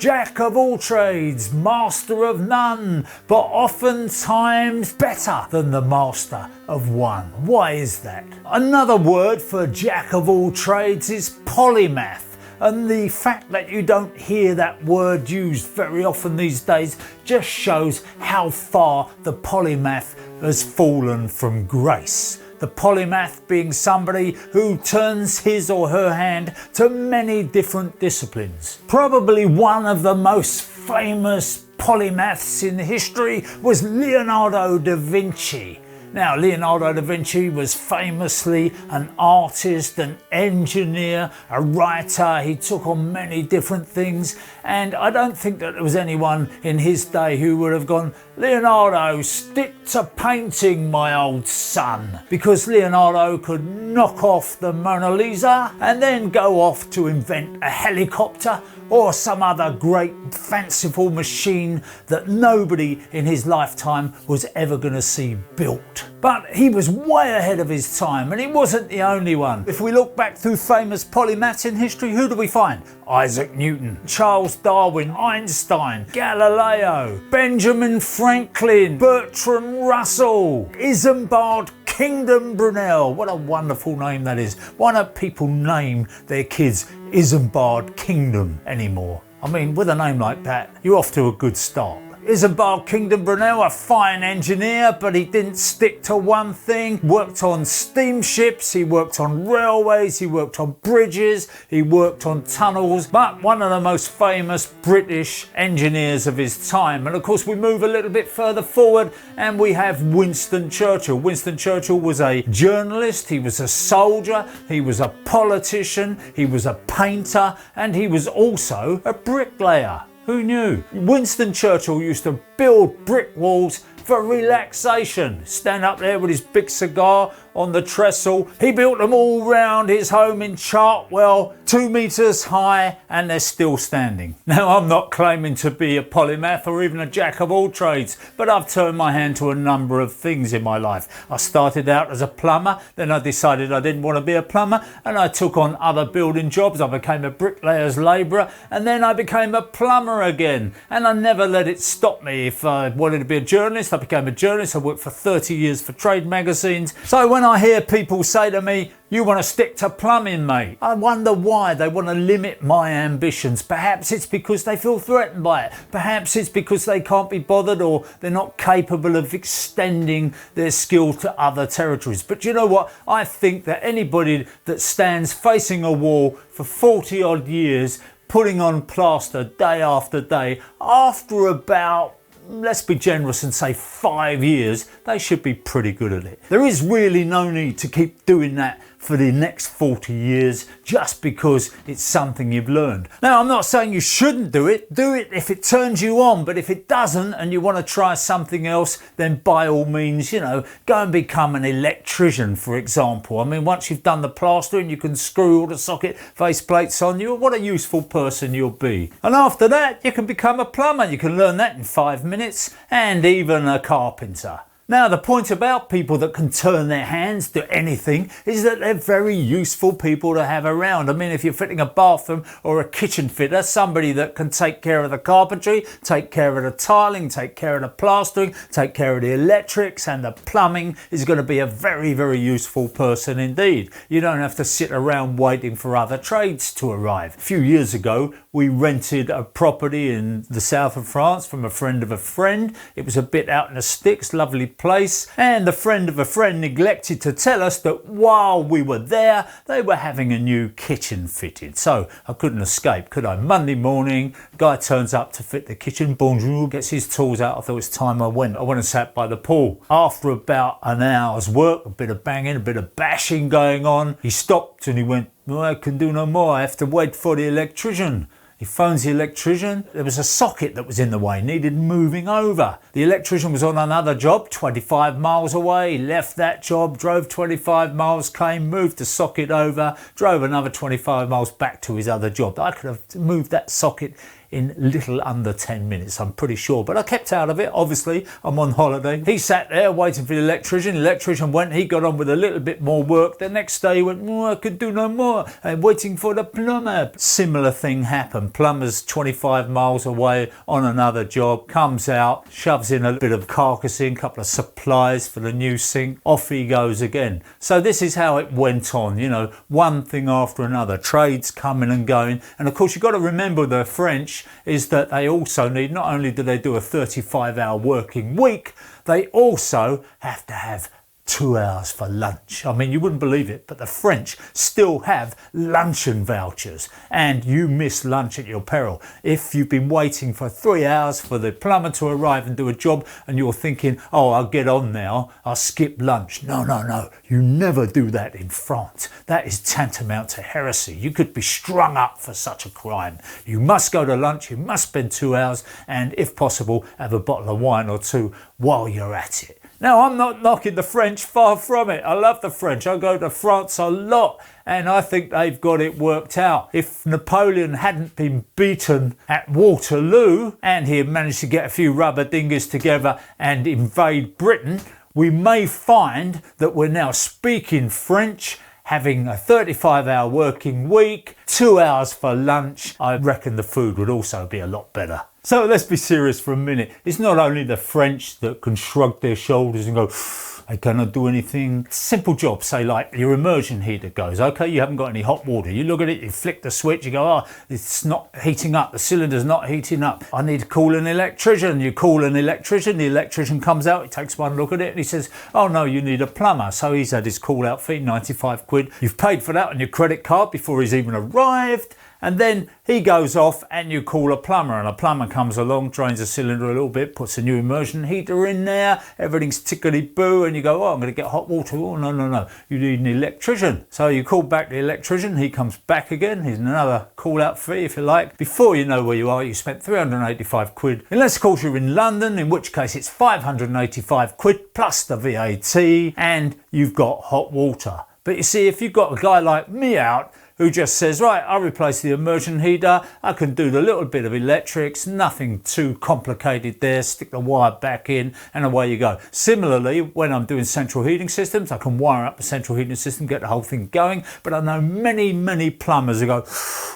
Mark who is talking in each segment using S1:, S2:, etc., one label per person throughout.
S1: Jack of all trades, master of none, but oftentimes better than the master of one. Why is that? Another word for jack of all trades is polymath. And the fact that you don't hear that word used very often these days just shows how far the polymath has fallen from grace. The polymath being somebody who turns his or her hand to many different disciplines. Probably one of the most famous polymaths in history was Leonardo da Vinci. Now, Leonardo da Vinci was famously an artist, an engineer, a writer. He took on many different things, and I don't think that there was anyone in his day who would have gone, Leonardo, stick to painting, my old son, because Leonardo could knock off the Mona Lisa and then go off to invent a helicopter or some other great fanciful machine that nobody in his lifetime was ever going to see built. But he was way ahead of his time, and he wasn't the only one. If we look back through famous polymaths in history, who do we find? Isaac Newton, Charles Darwin, Einstein, Galileo, Benjamin Franklin, Bertrand Russell, Isambard, Kingdom Brunel. What a wonderful name that is. Why don't people name their kids Isambard Kingdom anymore? I mean, with a name like that, you're off to a good start. Isambard Kingdom Brunel, a fine engineer, but he didn't stick to one thing. Worked on steamships, he worked on railways, he worked on bridges, he worked on tunnels, but one of the most famous British engineers of his time. And of course we move a little bit further forward and we have Winston Churchill. Winston Churchill was a journalist, he was a soldier, he was a politician, he was a painter, and he was also a bricklayer. Who knew? Winston Churchill used to build brick walls for relaxation. Stand up there with his big cigar on the trestle. He built them all round his home in Chartwell, 2 meters high, and they're still standing. Now, I'm not claiming to be a polymath or even a jack of all trades, but I've turned my hand to a number of things in my life. I started out as a plumber, then I decided I didn't want to be a plumber, and I took on other building jobs. I became a bricklayer's labourer, and then I became a plumber again, and I never let it stop me. If I wanted to be a journalist, I became a journalist. I worked for 30 years for trade magazines. So when I hear people say to me, you want to stick to plumbing, mate, I wonder why they want to limit my ambitions. Perhaps it's because they feel threatened by it. Perhaps it's because they can't be bothered or they're not capable of extending their skill to other territories. But you know what? I think that anybody that stands facing a wall for 40 odd years, putting on plaster day after day, after about, let's be generous and say 5 years, they should be pretty good at it. There is really no need to keep doing that for the next 40 years just because it's something you've learned. Now, I'm not saying you shouldn't do it if it turns you on, but if it doesn't and you want to try something else, then by all means, go and become an electrician, for example. I mean, once you've done the plastering, you can screw all the socket faceplates on you. What a useful person you'll be. And after that, you can become a plumber. You can learn that in 5 minutes, and even a carpenter. Now, the point about people that can turn their hands to anything is that they're very useful people to have around. I mean, if you're fitting a bathroom or a kitchen fitter, somebody that can take care of the carpentry, take care of the tiling, take care of the plastering, take care of the electrics and the plumbing is going to be a very, very useful person indeed. You don't have to sit around waiting for other trades to arrive. A few years ago, we rented a property in the south of France from a friend of a friend. It was a bit out in the sticks, lovely place, and the friend of a friend neglected to tell us that while we were there they were having a new kitchen fitted. So I couldn't escape, could I? Monday morning, guy turns up to fit the kitchen, bonjour, gets his tools out. I thought it was time I went and sat by the pool. After about an hour's work, a bit of banging, a bit of bashing going on, he stopped and he went, well, I can do no more, I have to wait for the electrician. He phones the electrician. There was a socket that was in the way, needed moving over. The electrician was on another job 25 miles away. He left that job, drove 25 miles, came, moved the socket over, drove another 25 miles back to his other job. I could have moved that socket in little under 10 minutes, I'm pretty sure. But I kept out of it, obviously, I'm on holiday. He sat there waiting for the electrician. The electrician went, he got on with a little bit more work. The next day he went, I could do no more. And waiting for the plumber. Similar thing happened. Plumber's 25 miles away on another job, comes out, shoves in a bit of carcassing, a couple of supplies for the new sink. Off he goes again. So this is how it went on, you know, one thing after another, trades coming and going. And of course you've got to remember the French is that they also need, not only do they do a 35-hour working week, they also have to have 2 hours for lunch. I mean, you wouldn't believe it, but the French still have luncheon vouchers, and you miss lunch at your peril. If you've been waiting for 3 hours for the plumber to arrive and do a job, and you're thinking, oh, I'll get on now, I'll skip lunch. No, no, no, you never do that in France. That is tantamount to heresy. You could be strung up for such a crime. You must go to lunch, you must spend 2 hours, and if possible, have a bottle of wine or two while you're at it. Now, I'm not knocking the French, far from it. I love the French. I go to France a lot and I think they've got it worked out. If Napoleon hadn't been beaten at Waterloo and he had managed to get a few rubber dingers together and invade Britain, we may find that we're now speaking French, having a 35-hour working week, 2 hours for lunch. I reckon the food would also be a lot better. So let's be serious for a minute. It's not only the French that can shrug their shoulders and go, I cannot do anything. Simple jobs, say like your immersion heater goes, okay, you haven't got any hot water. You look at it, you flick the switch, you go, oh, it's not heating up, the cylinder's not heating up. I need to call an electrician. You call an electrician, the electrician comes out, he takes one look at it and he says, oh no, you need a plumber. So he's had his call out fee, 95 quid. You've paid for that on your credit card before he's even arrived. And then he goes off and you call a plumber, and a plumber comes along, drains the cylinder a little bit, puts a new immersion heater in there, everything's tickety-boo, and you go, oh, I'm going to get hot water. Oh, no, no, no, you need an electrician. So you call back the electrician, he comes back again, here's another call-out fee, if you like. Before you know where you are, you spent 385 quid, unless, of course, you're in London, in which case it's 585 quid plus the VAT, and you've got hot water. But you see, if you've got a guy like me out, who just says, right, I'll replace the immersion heater, I can do the little bit of electrics, nothing too complicated there, stick the wire back in and away you go. Similarly, when I'm doing central heating systems, I can wire up the central heating system, get the whole thing going, but I know many plumbers who go,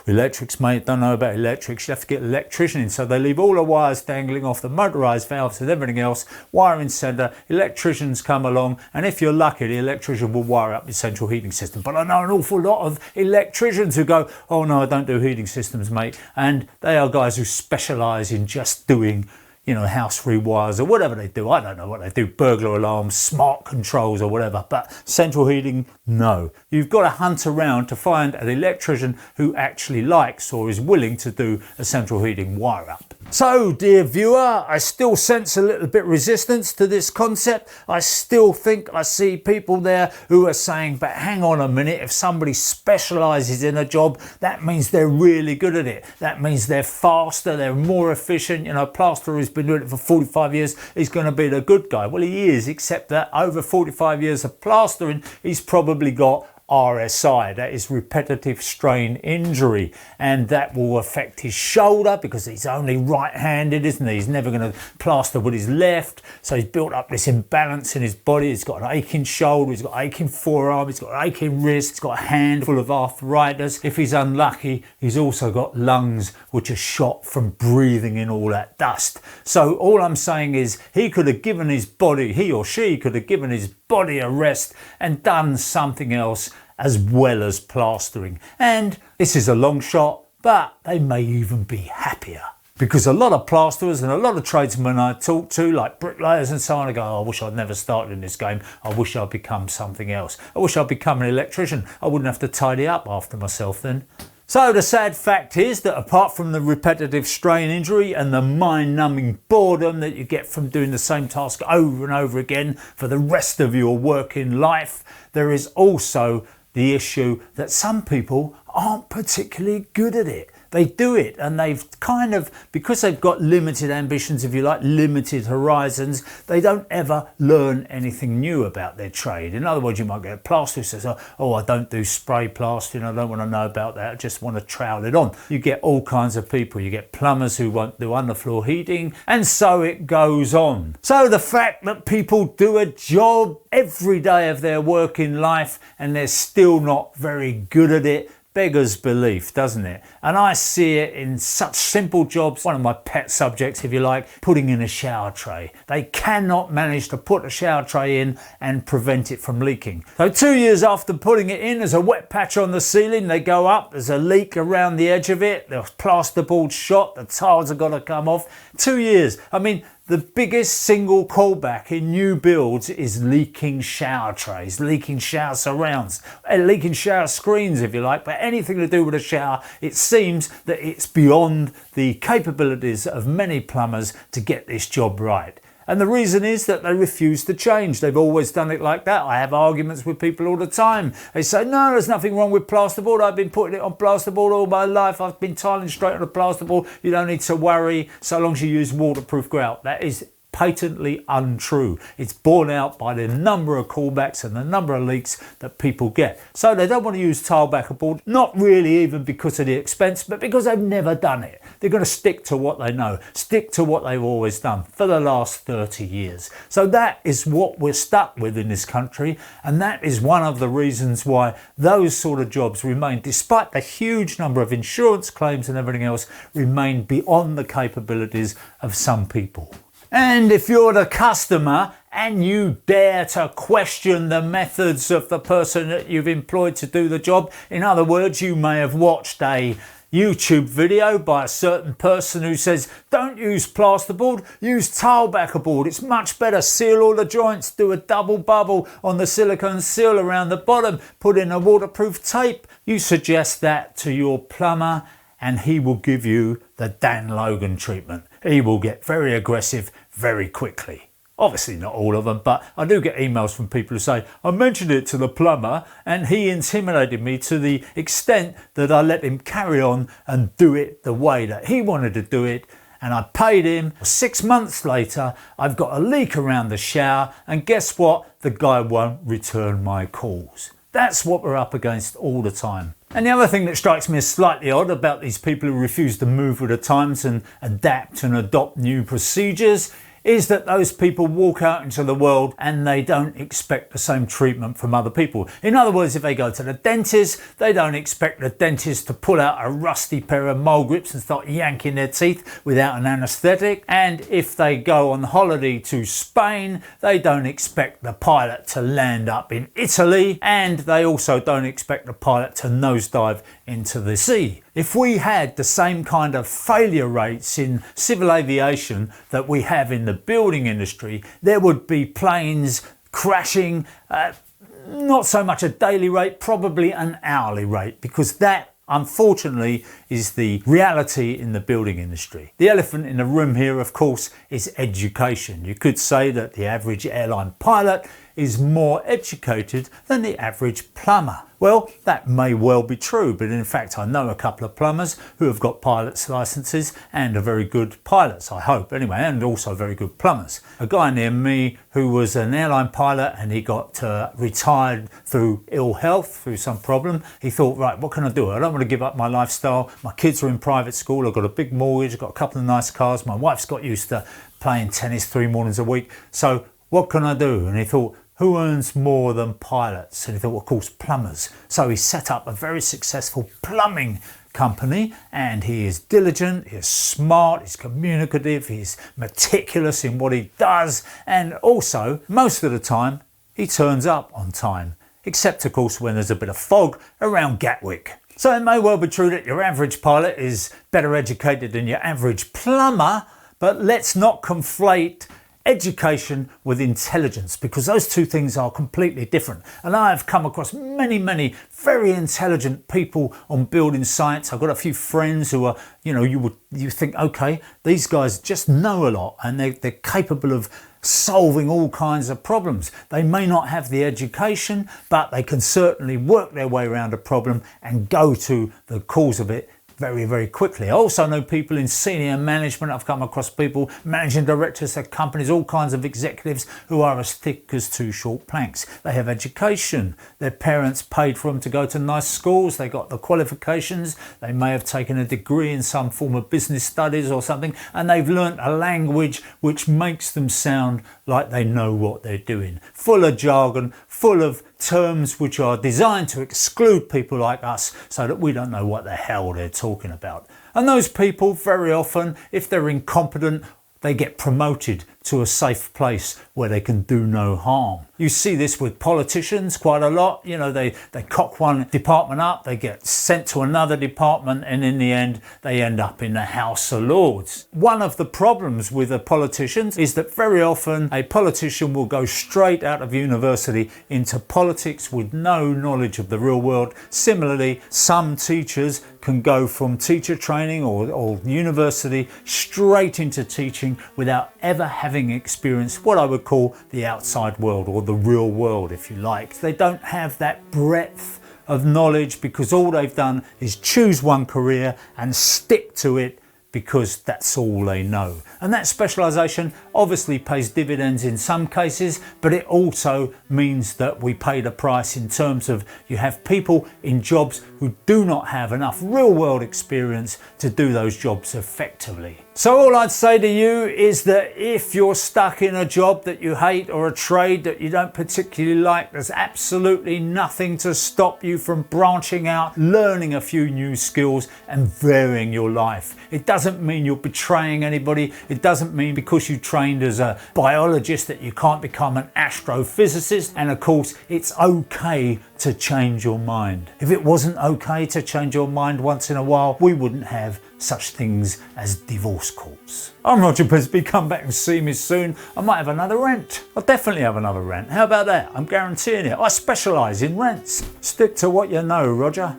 S1: electrics mate, don't know about electrics, you have to get an electrician in. So they leave all the wires dangling off the motorised valves and everything else, wire in centre, electricians come along, and if you're lucky, the electrician will wire up your central heating system. But I know an awful lot of electricians who go, oh no, I don't do heating systems, mate. And they are guys who specialise in just doing, you know, house rewires or whatever they do. I don't know what they do, burglar alarms, smart controls or whatever. But central heating, no. You've got to hunt around to find an electrician who actually likes or is willing to do a central heating wire up. So, dear viewer, I still sense a little bit resistance to this concept. I still think I see people there who are saying, but hang on a minute, if somebody specialises in a job, that means they're really good at it. That means they're faster, they're more efficient. You know, a plasterer who's been doing it for 45 years, he's going to be the good guy. Well, he is, except that over 45 years of plastering, he's probably got RSI, that is repetitive strain injury, and that will affect his shoulder because he's only right-handed, isn't he? He's never going to plaster with his left, so he's built up this imbalance in his body. He's got an aching shoulder, he's got an aching forearm, he's got an aching wrist, he's got a hand full of arthritis. If he's unlucky, he's also got lungs which are shot from breathing in all that dust. So all I'm saying is he could have given his body, he or she could have given his body a rest and done something else as well as plastering. And this is a long shot, but they may even be happier. Because a lot of plasterers and a lot of tradesmen I talk to, like bricklayers and so on, I go, oh, I wish I'd never started in this game. I wish I'd become something else. I wish I'd become an electrician. I wouldn't have to tidy up after myself then. So the sad fact is that apart from the repetitive strain injury and the mind-numbing boredom that you get from doing the same task over and over again for the rest of your working life, there is also the issue that some people aren't particularly good at it. They do it, and they've kind of, because they've got limited ambitions, if you like, limited horizons, they don't ever learn anything new about their trade. In other words, you might get a plasterer who says, oh, I don't do spray plastering, I don't want to know about that, I just want to trowel it on. You get all kinds of people. You get plumbers who won't do underfloor heating, and so it goes on. So the fact that people do a job every day of their working life and they're still not very good at it beggars belief, doesn't it? And I see it in such simple jobs. One of my pet subjects, if you like, putting in a shower tray. They cannot manage to put a shower tray in and prevent it from leaking. So 2 years after putting it in, there's a wet patch on the ceiling. They go up, there's a leak around the edge of it, the plasterboard's shot, the tiles have got to come off. 2 years. I mean, the biggest single callback in new builds is leaking shower trays, leaking shower surrounds, leaking shower screens, if you like, but anything to do with a shower, it seems that it's beyond the capabilities of many plumbers to get this job right. And the reason is that they refuse to change. They've always done it like that. I have arguments with people all the time. They say, no, there's nothing wrong with plasterboard. I've been putting it on plasterboard all my life. I've been tiling straight on the plasterboard. You don't need to worry so long as you use waterproof grout. That is patently untrue. It's borne out by the number of callbacks and the number of leaks that people get. So they don't want to use tile backer board, not really even because of the expense, but because they've never done it. They're going to stick to what they know, stick to what they've always done for the last 30 years. So that is what we're stuck with in this country, and that is one of the reasons why those sort of jobs remain, despite the huge number of insurance claims and everything else, remain beyond the capabilities of some people. And if you're the customer and you dare to question the methods of the person that you've employed to do the job, in other words, you may have watched a YouTube video by a certain person who says, don't use plasterboard, use tile backer board, it's much better, seal all the joints, do a double bubble on the silicone seal around the bottom, put in a waterproof tape. You suggest that to your plumber and he will give you the Dan Logan treatment. He will get very aggressive very quickly. Obviously not all of them, but I do get emails from people who say, I mentioned it to the plumber and he intimidated me to the extent that I let him carry on and do it the way that he wanted to do it. And I paid him. 6 months later, I've got a leak around the shower, and guess what? The guy won't return my calls. That's what we're up against all the time. And the other thing that strikes me as slightly odd about these people who refuse to move with the times and adapt and adopt new procedures is that those people walk out into the world and they don't expect the same treatment from other people. In other words, if they go to the dentist, they don't expect the dentist to pull out a rusty pair of mole grips and start yanking their teeth without an anaesthetic. And if they go on holiday to Spain, they don't expect the pilot to land up in Italy, and they also don't expect the pilot to nosedive into the sea. If we had the same kind of failure rates in civil aviation that we have in the building industry, there would be planes crashing at not so much a daily rate, probably an hourly rate, because that unfortunately is the reality in the building industry. The elephant in the room here, of course, is education. You could say that the average airline pilot is more educated than the average plumber. Well, that may well be true, but in fact I know a couple of plumbers who have got pilot's licenses and are very good pilots, I hope anyway, and also very good plumbers. A guy near me who was an airline pilot and he got retired through ill health, through some problem. He thought, right, what can I do? I don't want to give up my lifestyle. My kids are in private school, I've got a big mortgage, I've got a couple of nice cars, my wife's got used to playing tennis 3 mornings a week, so what can I do? And he thought, who earns more than pilots? And he thought, well, of course, plumbers. So he set up a very successful plumbing company, and he is diligent, he's smart, he's communicative, he's meticulous in what he does, and also, most of the time, he turns up on time, except, of course, when there's a bit of fog around Gatwick. So it may well be true that your average pilot is better educated than your average plumber, but let's not conflate education with intelligence, because those two things are completely different. And I have come across many very intelligent people on building sites. I've got a few friends who are, you think, okay, these guys just know a lot and they're capable of solving all kinds of problems. They may not have the education, but they can certainly work their way around a problem and go to the cause of it very, very quickly. I also know people in senior management. I've come across people, managing directors of companies, all kinds of executives who are as thick as two short planks. They have education. Their parents paid for them to go to nice schools. They got the qualifications. They may have taken a degree in some form of business studies or something, and they've learnt a language which makes them sound like they know what they're doing. Full of jargon, full of terms which are designed to exclude people like us so that we don't know what the hell they're talking about. And those people, very often, if they're incompetent, they get promoted to a safe place where they can do no harm. You see this with politicians quite a lot. You know, they cock one department up, they get sent to another department, and in the end they end up in the House of Lords. One of the problems with the politicians is that very often a politician will go straight out of university into politics with no knowledge of the real world. Similarly, some teachers can go from teacher training or university straight into teaching without ever having experienced what I would call the outside world, or the real world if you like. They don't have that breadth of knowledge because all they've done is choose one career and stick to it because that's all they know. And that specialisation obviously pays dividends in some cases, but it also means that we pay the price in terms of you have people in jobs who do not have enough real world experience to do those jobs effectively. So all I'd say to you is that if you're stuck in a job that you hate or a trade that you don't particularly like, there's absolutely nothing to stop you from branching out, learning a few new skills and varying your life. It doesn't mean you're betraying anybody. It doesn't mean because you trained as a biologist that you can't become an astrophysicist. And of course, it's okay to change your mind. If it wasn't okay to change your mind once in a while, we wouldn't have such things as divorce courts. I'm Roger Bisbee. Come back and see me soon. I might have another rant. I'll definitely have another rant. How about that? I'm guaranteeing it. I specialise in rants. Stick to what you know, Roger.